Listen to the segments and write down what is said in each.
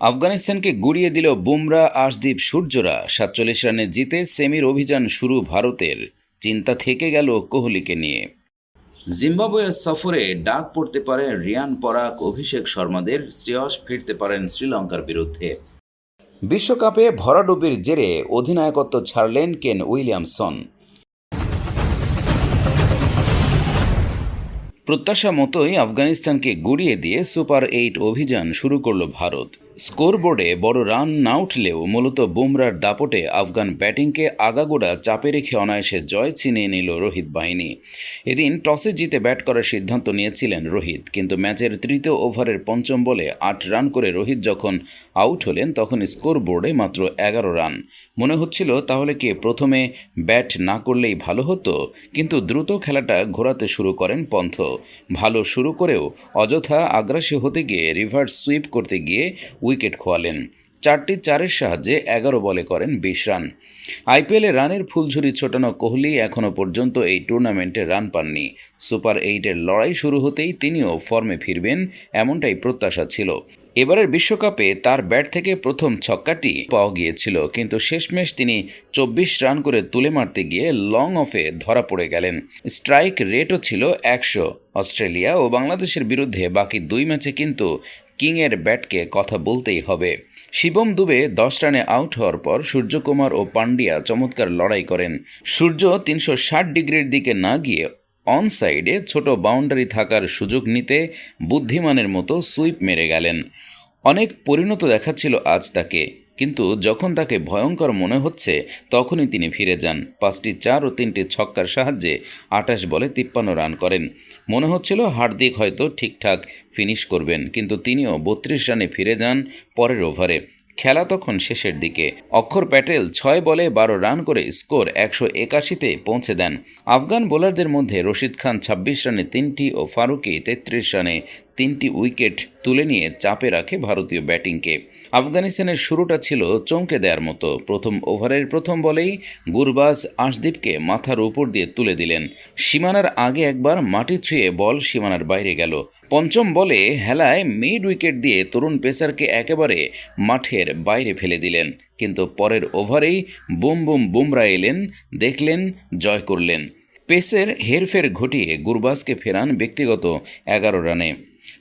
আফগানিস্তানকে গুড়িয়ে দিল বুমরা আশদীপ সূর্যরা। ৪৭ রানে জিতে সেমির অভিযান শুরু ভারতের। চিন্তা থেকে গেল কোহলিকে নিয়ে। জিম্বাবুয়ে সফরে ডাক পড়তে পারে রিয়ান পরাগ, অভিষেক শর্মাদের। শ্রেয়স ফিরতে পারেন শ্রীলঙ্কার বিরুদ্ধে। বিশ্বকাপে ভরাডুবির জেরে অধিনায়কত্ব ছাড়লেন কেন উইলিয়ামসন। প্রত্যাশা মতোই আফগানিস্তানকে গুড়িয়ে দিয়ে সুপার 8 অভিযান শুরু করল ভারত। স্কোরবোর্ডে বড় রান না উঠলেও মূলত বুমরার দাপটে আফগান ব্যাটিংকে আগাগোড়া চাপে রেখে অনায়াসে জয় ছিনিয়ে নিল রোহিত বাহিনী। এদিন টসে জিতে ব্যাট করার সিদ্ধান্ত নিয়েছিলেন রোহিত, কিন্তু ম্যাচের তৃতীয় ওভারের পঞ্চম বলে 8 রান করে রোহিত যখন আউট হলেন তখন স্কোরবোর্ডে মাত্র 11 রান। মনে হচ্ছিল তাহলে কি প্রথমে ব্যাট না করলেই ভালো হতো, কিন্তু দ্রুত খেলাটা ঘোরাতে শুরু করেন পন্থ। ভালো শুরু করেও অযথা আগ্রাসী হতে গিয়ে রিভার্স সুইপ করতে গিয়ে উইকেট খোয়ালেন। 4টি 4-এর সাহায্যে 11 বলে করেন 20 রান। আইপিএলে রানের ফুলঝুরি ছোটানো কোহলি এখনও পর্যন্ত এই টুর্নামেন্টে রান পাননি। সুপার 8-এর লড়াই শুরু হতেই তিনিও ফর্মে ফিরবেন, এমনটাই প্রত্যাশা ছিল। এবারের বিশ্বকাপে তার ব্যাট থেকে প্রথম ছক্কাটি পাওয়া গিয়েছিল, কিন্তু শেষমেশ তিনি 24 রান করে তুলে মারতে গিয়ে লং অফে ধরা পড়ে গেলেন। স্ট্রাইক রেটও ছিল 100। অস্ট্রেলিয়া ও বাংলাদেশের বিরুদ্ধে বাকি 2 ম্যাচে কিন্তু কিংয়ের ব্যাটকে কথা বলতেই হবে। শিবম দুবে 10 রানে আউট হওয়ার পর সূর্যকুমার ও পান্ডিয়া চমৎকার লড়াই করেন। সূর্য 360 ডিগ্রির দিকে না গিয়ে অন সাইডে ছোট বাউন্ডারি থাকার সুযোগ নিতে বুদ্ধিমানের মতো সুইপ মেরে গেলেন। অনেক পরিণত দেখাচ্ছিল আজ তাকে, কিন্তু যখন তাকে ভয়ঙ্কর মনে হচ্ছে তখনই তিনি ফিরে যান। 5টি 4 ও 3টি ছক্কার সাহায্যে 28 বলে 53 রান করেন। মনে হচ্ছিল হার্দিক হয়তো ঠিকঠাক ফিনিশ করবেন, কিন্তু তিনিও 32 রানে ফিরে যান পরের ওভারে। খেলা তখন শেষের দিকে। অক্ষর প্যাটেল 6 বলে 12 রান করে স্কোর 181-তে পৌঁছে দেন। আফগান বোলারদের মধ্যে রশিদ খান 26 রানে 3টি ও ফারুকি 33 রানে 3টি উইকেট তুলে নিয়ে চাপে রাখে ভারতীয় ব্যাটিংকে। আফগানিস্তানের শুরুটা ছিল চমকে দেওয়ার মতো। প্রথম ওভারের প্রথম বলেই গুরবাজ আশদীপকে মাথার উপর দিয়ে তুলে দিলেন। সীমানার আগে একবার মাটি ছুঁয়ে বল সীমানার বাইরে গেল। পঞ্চম বলে হেলায় মিড উইকেট দিয়ে তরুণ পেসারকে একেবারে মাঠের বাইরে ফেলে দিলেন, কিন্তু পরের ওভারেই বুম বুম বুমরা এলেন, দেখলেন, জয় করলেন। পেসের হেরফের ঘটিয়ে গুরবাজকে ফেরান ব্যক্তিগত 11 রানে।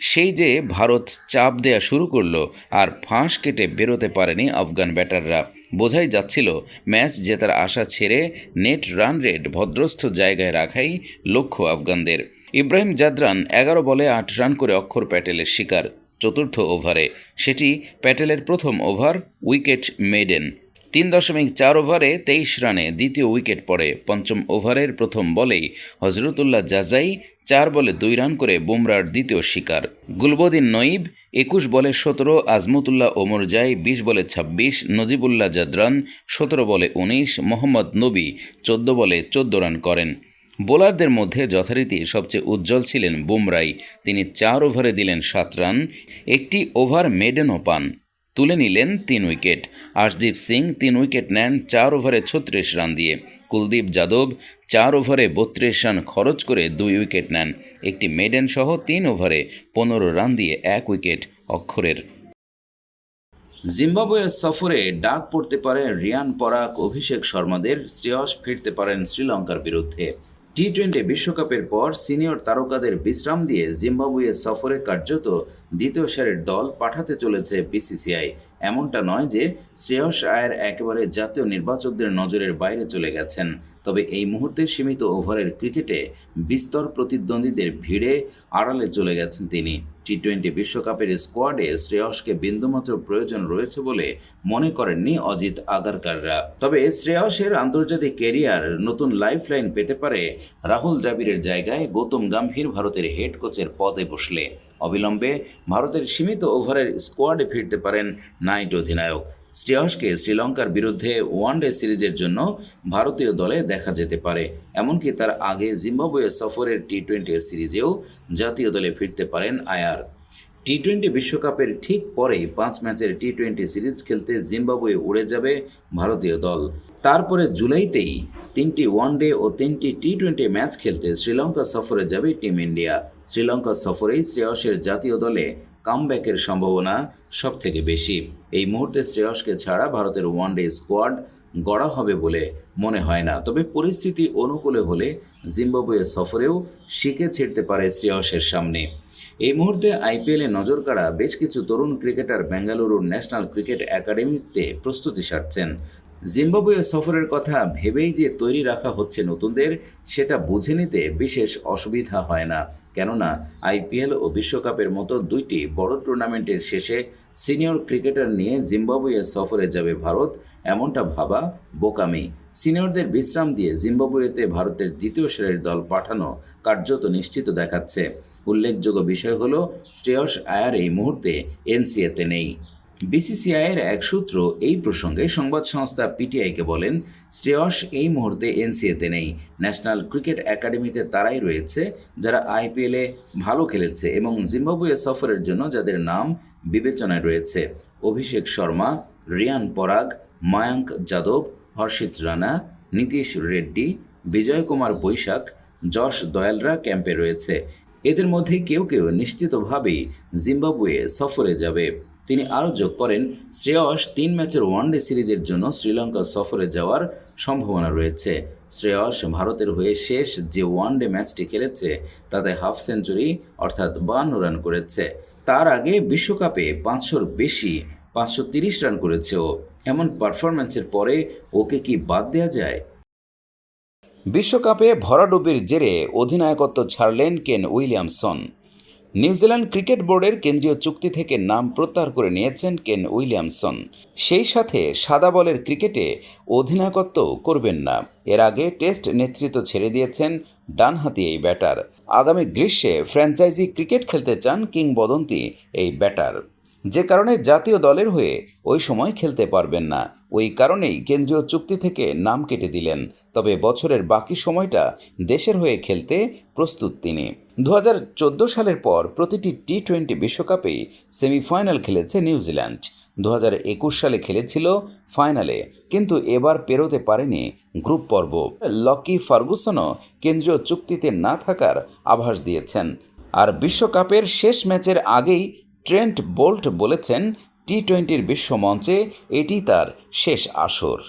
সেই যে ভারত চাপ দেয়া শুরু করলো, আর ফাঁস কেটে বেরোতে পারেনি আফগান ব্যাটাররা। বোঝাই যাচ্ছিল ম্যাচ জেতার আশা ছেড়ে নেট রান রেট ভদ্রস্থ জায়গায় রাখাই লক্ষ্য আফগানদের। ইব্রাহিম জাদরান 11 বলে 8 রান করে অক্ষর প্যাটেলের শিকার চতুর্থ ওভারে। সেটি প্যাটেলের প্রথম ওভার, উইকেট মেডেন। 3.4 ওভারে 23 রানে দ্বিতীয় উইকেট পড়ে। পঞ্চম ওভারের প্রথম বলেই হজরতুল্লাহ জাজাই 4 বলে 2 রান করে বুমরার দ্বিতীয় শিকার। গুলবদিন নঈব 21 বলে 17, আজমতুল্লাহ ওমরজাই 20 বলে 26, নজিবুল্লাহ জাদরান 17 বলে 19, মোহাম্মদ নবী 14 বলে 14 রান করেন। বোলারদের মধ্যে যথারীতি সবচেয়ে উজ্জ্বল ছিলেন বুমরাই। তিনি 4 ওভারে দিলেন 7 রান, একটি ওভার মেডেনও পান, তুলে নিলেন 3 উইকেট। আশদীপ সিং 3 উইকেট নেন 4 ওভারে 36 রান দিয়ে। কুলদীপ যাদব 4 ওভারে 32 রান খরচ করে 2 উইকেট নেন, একটি মেডেন সহ 3 ওভারে 15 রান দিয়ে 1 উইকেট অক্ষরের। জিম্বাবুয়ে সফরে ডাক পড়তে পারে রিয়ান পরাগ, অভিষেক শর্মাদের। শ্রেয়স ফিরতে পারেন শ্রীলঙ্কার বিরুদ্ধে। টি-20 বিশ্বকাপের পর সিনিয়র তারকাদের বিশ্রাম দিয়ে জিম্বাবুয়ে সফরে কার্যত দ্বিতীয় সারির দল পাঠাতে চলেছে বিসিসিআই। এমনটা নয় যে শ্রেয়স আয়ার একেবারে জাতীয় নির্বাচকদের নজরের বাইরে চলে গেছেন, তবে এই মুহূর্তে সীমিত ওভারের ক্রিকেটে বিস্তর প্রতিদ্বন্দ্বীদের ভিড়ে আড়ালে চলে গেছেন তিনি। টি-20 বিশ্বকাপের স্কোয়াডে শ্রেয়সকে বিন্দুমাত্র প্রয়োজন রয়েছে বলে মনে করেননি অজিত আগারকাররা। তবে শ্রেয়সের আন্তর্জাতিক ক্যারিয়ার নতুন লাইফলাইন পেতে পারে রাহুল দ্রাবিড়ের জায়গায় গৌতম গম্ভীর ভারতের হেড কোচের পদে বসলে। অবিলম্বে ভারতের সীমিত ওভারের স্কোয়াডে ফিরতে পারেন নাইট অধিনায়ক। শ্রেয়সকে শ্রীলঙ্কার বিরুদ্ধে ওয়ানডে সিরিজের জন্য ভারতীয় দলে দেখা যেতে পারে। এমনকি তার আগে জিম্বাবুয়ে সফরের টি-20 সিরিজেও জাতীয় দলে ফিরতে পারেন আয়ার। টি-20 বিশ্বকাপের ঠিক পরেই 5 ম্যাচের টি-20 সিরিজ খেলতে জিম্বাবুয়ে উড়ে যাবে ভারতীয় দল। তারপরে জুলাইতেই 3টি ওয়ানডে ও 3টি টি-20 ম্যাচ খেলতে শ্রীলঙ্কা সফরে যাবে টিম ইন্ডিয়া। শ্রীলঙ্কা সফরেই শ্রেয়সের জাতীয় দলে কামব্যাকের সম্ভাবনা সবথেকে বেশি। এই মুহূর্তে শ্রেয়সকে ছাড়া ভারতের ওয়ানডে স্কোয়াড গড়া হবে বলে মনে হয় না। তবে পরিস্থিতি অনুকূলে হলে জিম্বাবুয়ে সফরেও শিকে ছিঁড়তে পারে শ্রেয়সের সামনে। এই মুহূর্তে আইপিএলে নজর কাড়া বেশ কিছু তরুণ ক্রিকেটার বেঙ্গালুরুর ন্যাশনাল ক্রিকেট একাডেমিতে প্রস্তুতি সারছেন। জিম্বাবুয়ে সফরের কথা ভেবেই যে তৈরি রাখা হচ্ছে নতুনদের, সেটা বুঝে নিতে বিশেষ অসুবিধা হয় না। কেননা আইপিএল ও বিশ্বকাপের মতো দুইটি বড় টুর্নামেন্টের শেষে সিনিয়র ক্রিকেটার নিয়ে জিম্বাবুয়ে সফরে যাবে ভারত, এমনটা ভাবা বোকামি। সিনিয়রদের বিশ্রাম দিয়ে জিম্বাবুয়েতে ভারতের দ্বিতীয় সারির দল পাঠানো কার্যত নিশ্চিত দেখাচ্ছে। উল্লেখযোগ্য বিষয় হল শ্রেয়স আয়ার এই মুহূর্তে এনসিএতে নেই। বিসিসিআইয়ের এক সূত্র এই প্রসঙ্গে সংবাদ সংস্থা পিটিআইকে বলেন, শ্রেয়স এই মুহূর্তে এনসিএতে নেই। ন্যাশনাল ক্রিকেট একাডেমিতে তারাই রয়েছে যারা আইপিএলে ভালো খেলেছে এবং জিম্বাবুয়ে সফরের জন্য যাদের নাম বিবেচনায় রয়েছে। অভিষেক শর্মা, রিয়ান পরাগ, মায়াঙ্ক যাদব, হর্ষিত রানা, নীতিশ রেড্ডি, বিজয় কুমার বৈশাখ, যশ দয়ালরা ক্যাম্পে রয়েছে। এদের মধ্যে কেউ কেউ নিশ্চিতভাবেই জিম্বাবুয়ে সফরে যাবে। তিনি আরও যোগ করেন, শ্রেয়স 3 ম্যাচের ওয়ানডে সিরিজের জন্য শ্রীলঙ্কা সফরে যাওয়ার সম্ভাবনা রয়েছে। শ্রেয়স ভারতের হয়ে শেষ যে ওয়ানডে ম্যাচটি খেলেছে তাতে হাফ সেঞ্চুরি অর্থাৎ 52 রান করেছে। তার আগে বিশ্বকাপে 500-র বেশি 530 রান করেছে ও। এমন পারফরম্যান্সের পরে ওকে কি বাদ দেওয়া যায়? বিশ্বকাপে ভরাডুবির জেরে অধিনায়কত্ব ছাড়লেন কেন উইলিয়ামসন। নিউজিল্যান্ড ক্রিকেট বোর্ডের কেন্দ্রীয় চুক্তি থেকে নাম প্রত্যাহার করে নিয়েছেন কেন উইলিয়ামসন। সেই সাথে সাদা বলের ক্রিকেটে অধিনায়কত্ব করবেন না। এর আগে টেস্ট নেতৃত্ব ছেড়ে দিয়েছেন ডানহাতি এই ব্যাটার। আগামী গ্রীষ্মে ফ্র্যাঞ্চাইজি ক্রিকেট খেলতে চান কিংবদন্তি এই ব্যাটার, যে কারণে জাতীয় দলের হয়ে ওই সময় খেলতে পারবেন না। ওই কারণেই কেন্দ্রীয় চুক্তি থেকে নাম কেটে দিলেন। তবে বছরের বাকি সময়টা দেশের হয়ে খেলতে প্রস্তুত তিনি। 2014 সালের পর প্রতিটি টি-20 বিশ্বকাপেই সেমিফাইনাল খেলেছে নিউজিল্যান্ড। 2021 সালে খেলেছিল ফাইনালে, কিন্তু এবার পেরোতে পারেনি গ্রুপ পর্ব। লকি ফার্গুসনও কেন্দ্রীয় চুক্তিতে না থাকার আভাস দিয়েছেন। আর বিশ্বকাপের শেষ ম্যাচের আগেই ট্রেন্ট বোল্ট বলেছেন, টি-20 বিশ্ব মঞ্চে এটি তার শেষ আসর।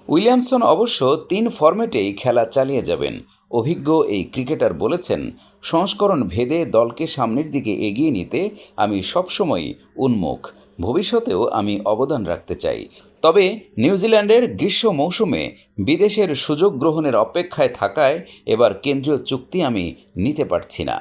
উইলিয়ামসন অবশ্য 3 ফরম্যাটেই খেলা চালিয়ে যাবেন। অভিজ্ঞ এই ক্রিকেটার বলেছেন, সংস্করণ ভেদে দলকে সামনের দিকে এগিয়ে নিতে আমি সবসময় উন্মুখ। ভবিষ্যতেও আমি অবদান রাখতে চাই। তবে নিউজিল্যান্ডের গ্রীষ্ম মৌসুমে বিদেশের সুযোগ গ্রহণের অপেক্ষায় থাকায় এবার কেন্দ্রীয় চুক্তি আমি নিতে পারছি না।